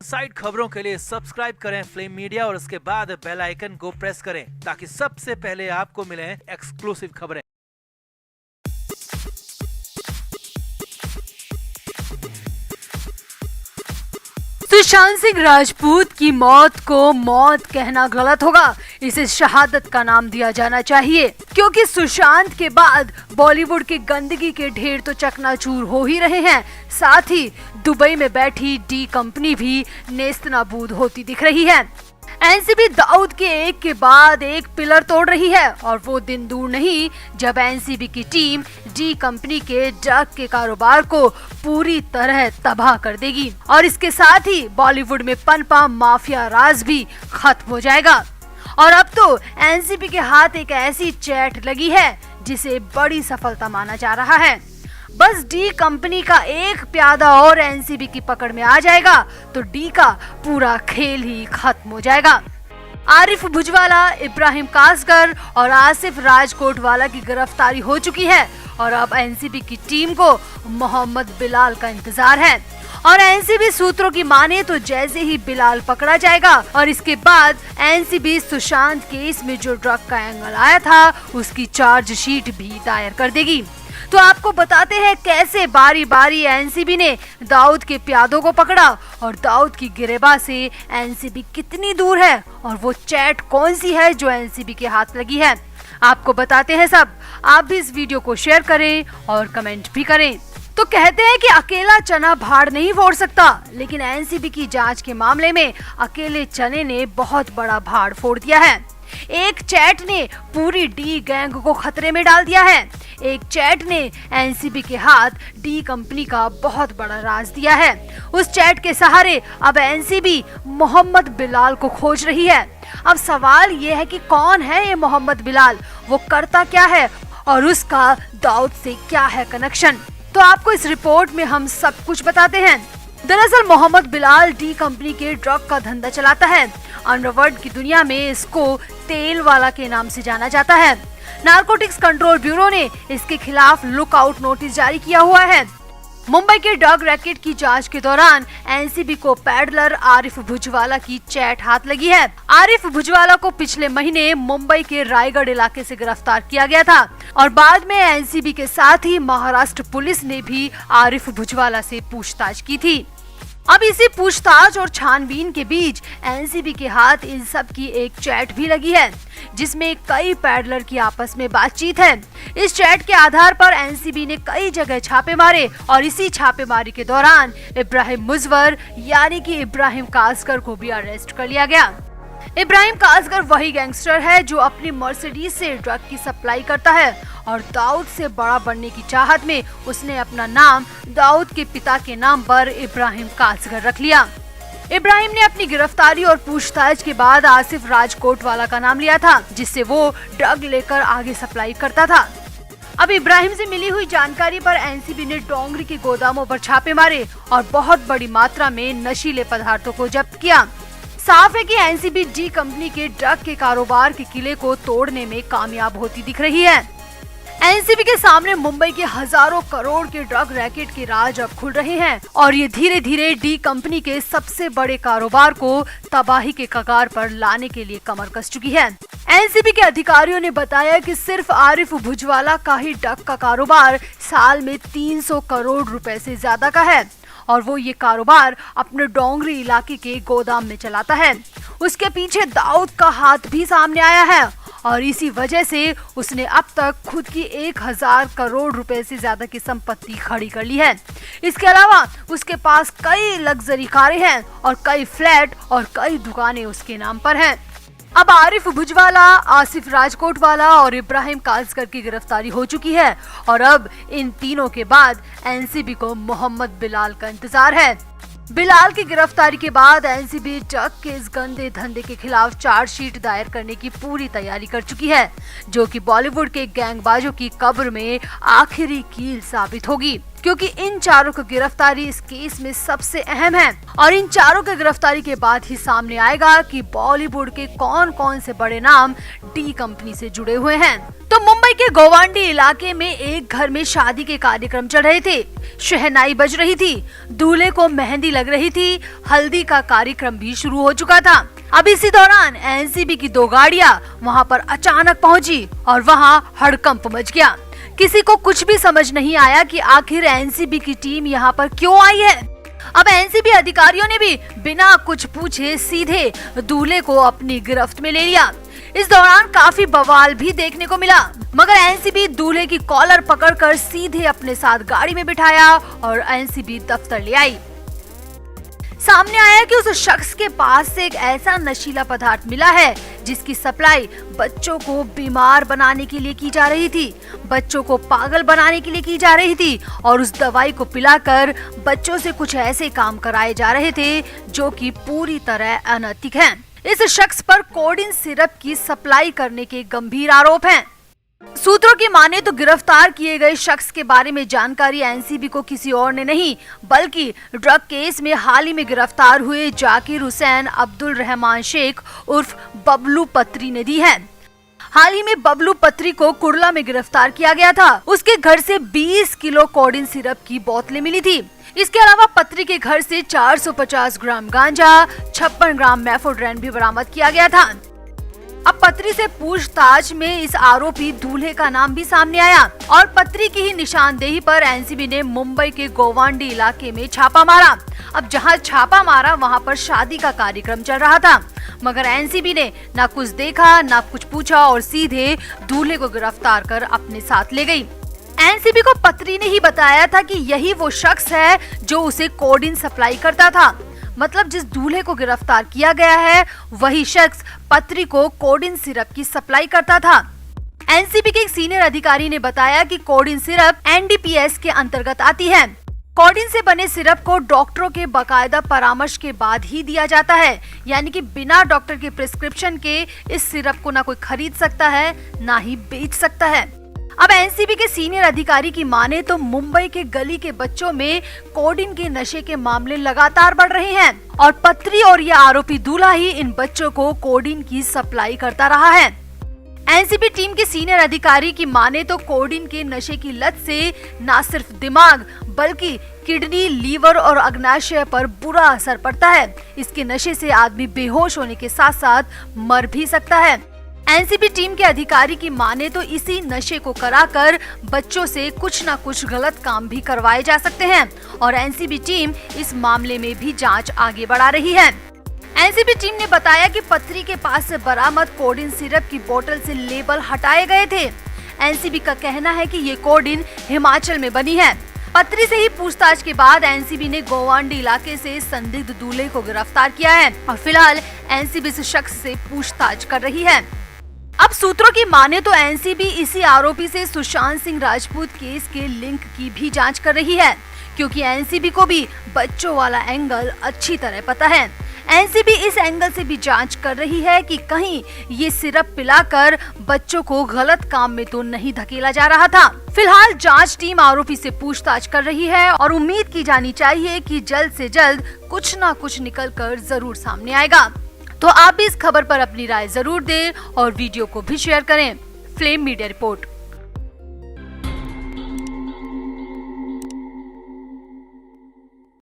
Side खबरों के लिए सब्सक्राइब करें फ्लेम मीडिया और उसके बाद बेल आइकन को प्रेस करें ताकि सबसे पहले आपको मिले एक्सक्लूसिव खबरें। सुशांत सिंह राजपूत की मौत को मौत कहना गलत होगा, इसे शहादत का नाम दिया जाना चाहिए, क्योंकि सुशांत के बाद बॉलीवुड के गंदगी के ढेर तो चकनाचूर हो ही रहे हैं, साथ ही दुबई में बैठी डी कंपनी भी नेस्तनाबूद होती दिख रही है। एनसीबी दाऊद के एक के बाद एक पिलर तोड़ रही है और वो दिन दूर नहीं जब एनसीबी की टीम डी कंपनी के ड्रग के कारोबार को पूरी तरह तबाह कर देगी और इसके साथ ही बॉलीवुड में पनपा माफिया राज भी खत्म हो जाएगा। और अब तो एनसीबी के हाथ एक ऐसी चैट लगी है जिसे बड़ी सफलता माना जा रहा है। बस डी कंपनी का एक प्यादा और एनसीबी की पकड़ में आ जाएगा तो डी का पूरा खेल ही खत्म हो जाएगा। आरिफ भुजवाला, इब्राहिम कासगर और आसिफ राजकोटवाला की गिरफ्तारी हो चुकी है और अब एनसीबी की टीम को मोहम्मद बिलाल का इंतजार है। और एनसीबी सूत्रों की माने तो जैसे ही बिलाल पकड़ा जाएगा और इसके बाद एनसीबी सुशांत केस में जो ड्रग का एंगल आया था उसकी चार्जशीट भी दायर कर देगी। तो आपको बताते हैं कैसे बारी बारी एनसीबी ने दाऊद के प्यादों को पकड़ा और दाऊद की गिरेबान से एनसीबी कितनी दूर है और वो चैट कौन सी है जो एनसीबी के हाथ लगी है। आपको बताते हैं सब। आप भी इस वीडियो को शेयर करें और कमेंट भी करें। तो कहते हैं कि अकेला चना भाड़ नहीं फोड़ सकता, लेकिन एनसीबी की जांच के मामले में अकेले चने ने बहुत बड़ा भाड़ फोड़ दिया है। एक चैट ने पूरी डी गैंग को खतरे में डाल दिया है। एक चैट ने एनसीबी के हाथ डी कंपनी का बहुत बड़ा राज दिया है। उस चैट के सहारे अब एनसीबी मोहम्मद बिलाल को खोज रही है। अब सवाल ये है कि कौन है ये मोहम्मद बिलाल, वो करता क्या है और उसका दाऊद से क्या है कनेक्शन। तो आपको इस रिपोर्ट में हम सब कुछ बताते हैं। दरअसल मोहम्मद बिलाल डी कंपनी के ड्रग का धंधा चलाता है। अंडरवर्ल्ड की दुनिया में इसको तेल वाला के नाम से जाना जाता है। नारकोटिक्स कंट्रोल ब्यूरो ने इसके खिलाफ लुकआउट नोटिस जारी किया हुआ है। मुंबई के ड्रग रैकेट की जांच के दौरान एनसीबी को पैडलर आरिफ भुजवाला की चैट हाथ लगी है। आरिफ भुजवाला को पिछले महीने मुंबई के रायगढ़ इलाके से गिरफ्तार किया गया था और बाद में एनसीबी के साथ ही महाराष्ट्र पुलिस ने भी आरिफ भुजवाला से पूछताछ की थी। अब इसी पूछताछ और छानबीन के बीच एनसीबी के हाथ इन सब की एक चैट भी लगी है जिसमें कई पैडलर की आपस में बातचीत है। इस चैट के आधार पर एनसीबी ने कई जगह छापे मारे और इसी छापेमारी के दौरान इब्राहिम मुजवर यानी कि इब्राहिम कासगर को भी अरेस्ट कर लिया गया। इब्राहिम कासगर वही गैंगस्टर है जो अपनी मर्सिडीज से ड्रग की सप्लाई करता है और दाऊद से बड़ा बनने की चाहत में उसने अपना नाम दाऊद के पिता के नाम पर इब्राहिम कासगर रख लिया। इब्राहिम ने अपनी गिरफ्तारी और पूछताछ के बाद आसिफ राजकोटवाला का नाम लिया था जिससे वो ड्रग लेकर आगे सप्लाई करता था। अब इब्राहिम से मिली हुई जानकारी पर एनसीबी ने डोंगरी के गोदामों पर छापे मारे और बहुत बड़ी मात्रा में नशीले पदार्थों को जब्त किया। साफ है कि एनसीबी डी कंपनी के ड्रग के कारोबार के किले को तोड़ने में कामयाब होती दिख रही है। एनसीबी के सामने मुंबई के हजारों करोड़ के ड्रग रैकेट के राज अब खुल रहे हैं और ये धीरे धीरे डी कंपनी के सबसे बड़े कारोबार को तबाही के कगार पर लाने के लिए कमर कस चुकी है। एनसीबी के अधिकारियों ने बताया कि सिर्फ आरिफ भुजवाला का ही ड्रग का कारोबार साल में 300 करोड़ रुपए से ज्यादा का है और वो ये कारोबार अपने डोंगरी इलाके के गोदाम में चलाता है। उसके पीछे दाऊद का हाथ भी सामने आया है और इसी वजह से उसने अब तक खुद की 1000 करोड़ रुपए से ज्यादा की संपत्ति खड़ी कर ली है। इसके अलावा उसके पास कई लग्जरी कारें हैं और कई फ्लैट और कई दुकानें उसके नाम पर हैं। अब आरिफ भुजवाला, आसिफ राजकोटवाला और इब्राहिम कासगर की गिरफ्तारी हो चुकी है और अब इन तीनों के बाद एनसीबी को मोहम्मद बिलाल का इंतजार है। बिलाल की गिरफ्तारी के बाद एनसीबी ड्रग के इस गंदे धंधे के खिलाफ चार्जशीट दायर करने की पूरी तैयारी कर चुकी है जो कि बॉलीवुड के गैंगबाजों की कब्र में आखिरी कील साबित होगी। क्योंकि इन चारों की गिरफ्तारी इस केस में सबसे अहम है और इन चारों की गिरफ्तारी के बाद ही सामने आएगा कि बॉलीवुड के कौन कौन से बड़े नाम डी कंपनी से जुड़े हुए हैं। तो मुंबई के गोवांडी इलाके में एक घर में शादी के कार्यक्रम चल रहे थे। शहनाई बज रही थी, दूल्हे को मेहंदी लग रही थी, हल्दी का कार्यक्रम भी शुरू हो चुका था। अब इसी दौरान एनसीबी की 2 गाड़ियां वहां पर अचानक पहुंची और वहां हड़कंप मच गया। किसी को कुछ भी समझ नहीं आया कि आखिर एनसीबी की टीम यहाँ पर क्यों आई है। अब एनसीबी अधिकारियों ने भी बिना कुछ पूछे सीधे दूल्हे को अपनी गिरफ्त में ले लिया। इस दौरान काफी बवाल भी देखने को मिला, मगर एनसीबी दूल्हे की कॉलर पकड़कर सीधे अपने साथ गाड़ी में बिठाया और एनसीबी दफ्तर ले आई। सामने आया कि उस शख्स के पास से एक ऐसा नशीला पदार्थ मिला है जिसकी सप्लाई बच्चों को बीमार बनाने के लिए की जा रही थी, बच्चों को पागल बनाने के लिए की जा रही थी और उस दवाई को पिलाकर बच्चों से कुछ ऐसे काम कराए जा रहे थे जो कि पूरी तरह अनैतिक हैं। इस शख्स पर कोडीन सिरप की सप्लाई करने के गंभीर आरोप हैं। सूत्रों की माने तो गिरफ्तार किए गए शख्स के बारे में जानकारी एनसीबी को किसी और ने नहीं बल्कि ड्रग केस में हाल ही में गिरफ्तार हुए जाकिर हुसैन अब्दुल रहमान शेख उर्फ बबलू पत्री ने दी है। हाल ही में बबलू पत्री को कुर्ला में गिरफ्तार किया गया था। उसके घर से 20 किलो कोडीन सिरप की बोतलें मिली थी। इसके अलावा पत्री के घर से 450 ग्राम गांजा, 56 ग्राम मेफोड्रेन भी बरामद किया गया था। अब पत्री से पूछताछ में इस आरोपी दूल्हे का नाम भी सामने आया और पत्री की ही निशानदेही पर एनसीबी ने मुंबई के गोवांडी इलाके में छापा मारा। अब जहां छापा मारा वहां पर शादी का कार्यक्रम चल रहा था, मगर एनसीबी ने ना कुछ देखा ना कुछ पूछा और सीधे दूल्हे को गिरफ्तार कर अपने साथ ले गई। एनसीबी को पत्री ने ही बताया था कि यही वो शख्स है जो उसे कोडीन सप्लाई करता था। मतलब जिस दूल्हे को गिरफ्तार किया गया है वही शख्स पत्री को कोडीन सिरप की सप्लाई करता था। एनसीबी के एक सीनियर अधिकारी ने बताया कि कोडीन सिरप एनडीपीएस के अंतर्गत आती है। कोडीन से बने सिरप को डॉक्टरों के बाकायदा परामर्श के बाद ही दिया जाता है, यानी कि बिना डॉक्टर के प्रिस्क्रिप्शन के इस सिरप को ना कोई खरीद सकता है ना ही बेच सकता है। अब एनसीबी के सीनियर अधिकारी की माने तो मुंबई के गली के बच्चों में कोडीन के नशे के मामले लगातार बढ़ रहे हैं और पत्री और ये आरोपी दूल्हा ही इन बच्चों को कोडीन की सप्लाई करता रहा है। एनसीबी टीम के सीनियर अधिकारी की माने तो कोडीन के नशे की लत से न सिर्फ दिमाग बल्कि किडनी, लीवर और अग्नाशय पर बुरा असर पड़ता है। इसके नशे से आदमी बेहोश होने के साथ साथ मर भी सकता है। एनसीबी टीम के अधिकारी की माने तो इसी नशे को कराकर बच्चों से कुछ न कुछ गलत काम भी करवाए जा सकते हैं और एनसीबी टीम इस मामले में भी जांच आगे बढ़ा रही है। एनसीबी टीम ने बताया कि पत्री के पास से बरामद कोडीन सिरप की बोतल से लेबल हटाए गए थे। एनसीबी का कहना है कि ये कोडीन हिमाचल में बनी है। पत्री से ही पूछताछ के बाद एनसीबी ने गोवांडी इलाके से संदिग्ध दूल्हे को गिरफ्तार किया है और फिलहाल एनसीबी इस शख्स से पूछताछ कर रही है। अब सूत्रों की माने तो एनसीबी इसी आरोपी से सुशांत सिंह राजपूत केस के लिंक की भी जांच कर रही है, क्योंकि एनसीबी को भी बच्चों वाला एंगल अच्छी तरह पता है। एनसीबी इस एंगल से भी जांच कर रही है कि कहीं ये सिरप पिलाकर बच्चों को गलत काम में तो नहीं धकेला जा रहा था। फिलहाल जांच टीम आरोपी से पूछताछ कर रही है और उम्मीद की जानी चाहिए कि जल्द से जल्द कुछ ना कुछ निकल कर जरूर सामने आएगा। तो आप भी इस खबर पर अपनी राय जरूर दें और वीडियो को भी शेयर करें। Flame media report.